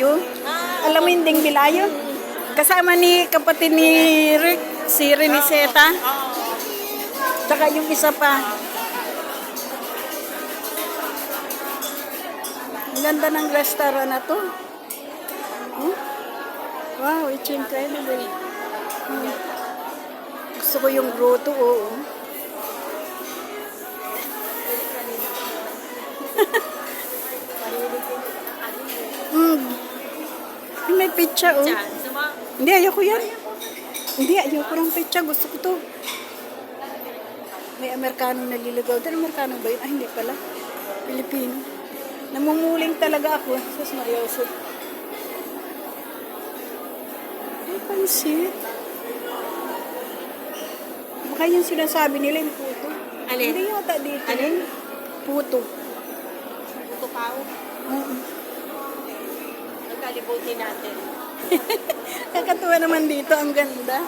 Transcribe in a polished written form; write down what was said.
Bilayo. Alam mo yung Ding Bilayo? Kasama ni kapatid ni Rick, si Reniseta. Tsaka yung isa pa. Ang ganda ng restaurant na to. Oh? Wow, it's incredible. Gusto ko yung grotto, oo. May pizza, oh. Hindi, ayoko yan. Hindi, ayoko ng pizza. Gusto ko to. May Amerikanong naliligaw. Pero Amerikano ba yun? Ah, hindi pala. Pilipino. Namumuling talaga ako. Sus, Marioso. Ay, pansit. Baka yung sinasabi nila yung puto. Alin? Hindi yata dito. Alin? Puto. Puto pao. Nagkalibutin natin. Kakatuwa naman dito. Ang ganda.